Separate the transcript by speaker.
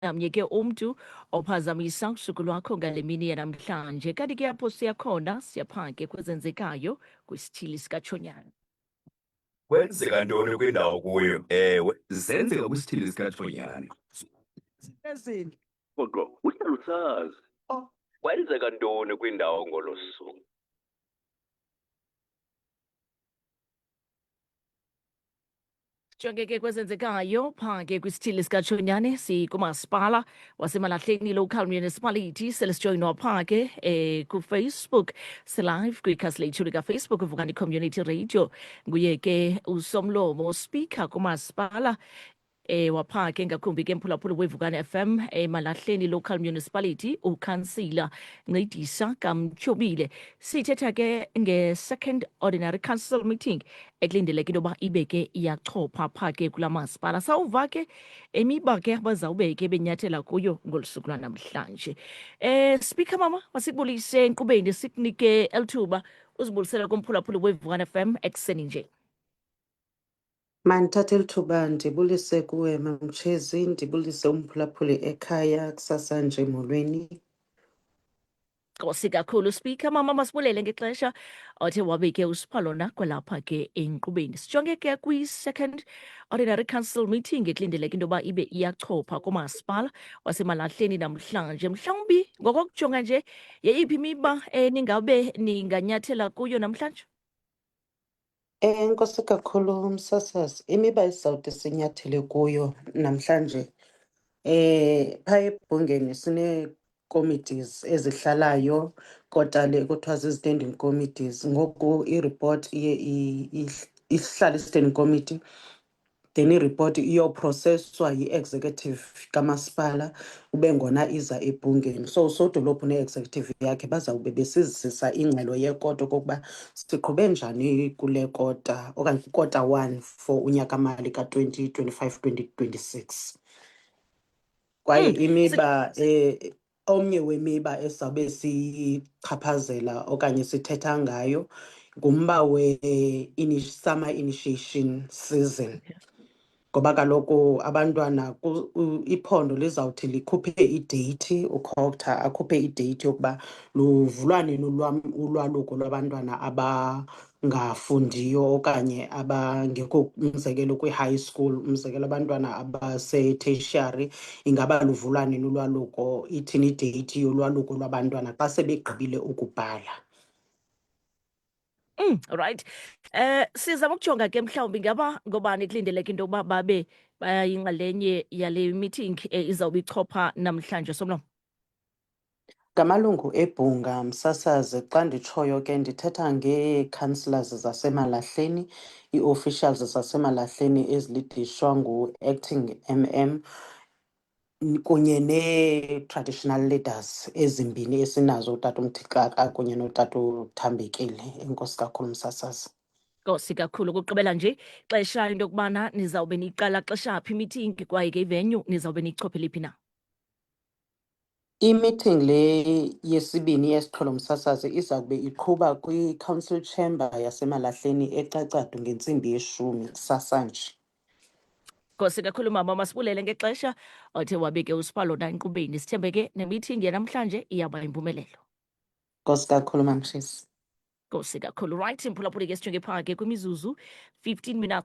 Speaker 1: Namnyeke umntu ophazamisa usuku lwakho ngale mini yanamhlanje. Kanti ke apho siyakhona siyaphange kwezenzekayo kwisithili sikatshonyana.
Speaker 2: Kwenzeka ntoni kwindawo kuyo? Ewe, zenzeka kwisithili sikatshonyana.
Speaker 1: Ezini.
Speaker 2: Kodwa uhlala usazi. Kwenzeka ntoni kwindawo ngolo suku?
Speaker 1: Jonge ke kwezenzekayo phange kwisithili sikatshonyane sikumasipala waseMalahleni Local Municipality. Selisijoyinwa phange kuFacebook silive kwikhasi lethu likaFacebook Vukani Community Radio. Nguye ke usomlomo speaker kumasipala waphake ngakumbi ke mphulaphula weVukani FM eMalahleni Local Municipality ukhansila Ncedisa Kamtyhobile. Sithetha ke nge-second ordinary council meeting ekulindeleke into yoba ibe ke iyachopha phake kula masipala. Sawuva ke emiba ke abazawube ke benyathela kuyo ngolu suku lwanamhlanje. Speaker mama, masikubulise enkqubeni sikunike elithuba uzibulisela kumphulaphula weVukani FM ekuseni nje.
Speaker 3: Mandithathe lithuba ndibulise kuwe mamtshezi, ndibulise umphulaphuli ekhaya kusasa nje molweni.
Speaker 1: Nkosi kakhulu speaker mama, masibulele ngexesha othe wabe ke usiphalo kwalapha ke enkqubeni. Sijonge ke kwi-second ordinary council meeting ekulindeleke into yoba ibe iyachopha kumasipala waseMalahleni namhlanje. Mhlawumbi ngokokujonga nje yeyiphi imiba ningabe ninganyathela kuyo namhlanje?
Speaker 3: Enkosi kakhulu msasazi, imiba esizawuthi sinyathele kuyo namhlanje phaa ebhungeni sinee-committees ezihlalayo kodwa le kuthiwa zizi-standing committees. Ngoku iripoti iye ihlala i-standing committee, then iripoti iyoproseswa yi-executive kamasipala ube ngona iza ebhungeni. So usodolophu ne-executive yakhe bazawube besizisa ingxelo yekota okokuba siqhube njani kule kota okanye kota 1 for unyakamali ka-2025-2026. Kwaye imiba omnye wemiba esawube sichaphazela okanye sithetha ngayo ngumba we-summer initiation season. Ngoba kaloku abantwana iphondo lizawuthi likhuphe ideyithi, uCogta akhuphe ideyithi yokuba luvulwa nini ulwaluko lwabantwana abangafundiyo okanye abangekho, umzekelo kwi-high school, umzekelo abantwana abase-tertiary, ingaba luvulwa nini ulwaluko, ithini ideyithi yolwaluko lwabantwana xa sebegqibile ukubhala.
Speaker 1: Right. Sizama ukujonga ke mhlawumbi ngaba ngobani kulindeleke into yokuba babe bayinxalenye yale meeting izawube ichopha namhlanje somlomo.
Speaker 3: Ngamalungu ebhunga msasazi, xa nditshoyo ke ndithetha ngee-councillors zaseMalahleni, ii-officials zaseMalahleni ezilidishwa ngu-acting MM kunye nee-traditional leaders ezimbini esinazo, utata uMthixaka kunye notata uThambekile. Enkosi kakhulu msasazi.
Speaker 1: Nkosi kakhulu. Ukugqibela nje xesha into yokubana nizawube niyiqala xesha phi meeting kwaye ke ivenue nizawube niyichophele phi na?
Speaker 3: I-meeting le yesibini yesiqhelo msasazi iza kube iqhuba kwi-council chamber yaseMalahleni eCacadu ngentsimbi 10 kusasa nje.
Speaker 1: Nkosi kakhulu mama, masibulele ngexesha othe wabe ke usiphalo enkqubeni. Sithembe ke ne-meeting yanamhlanje iyaba yimpumelelo.
Speaker 3: Nkosi kakhulu mamtshezi.
Speaker 1: Nkosi kakhulu. Right, mphulaphuli ke sijonge phaa ke kwimizuzu 15 minutes.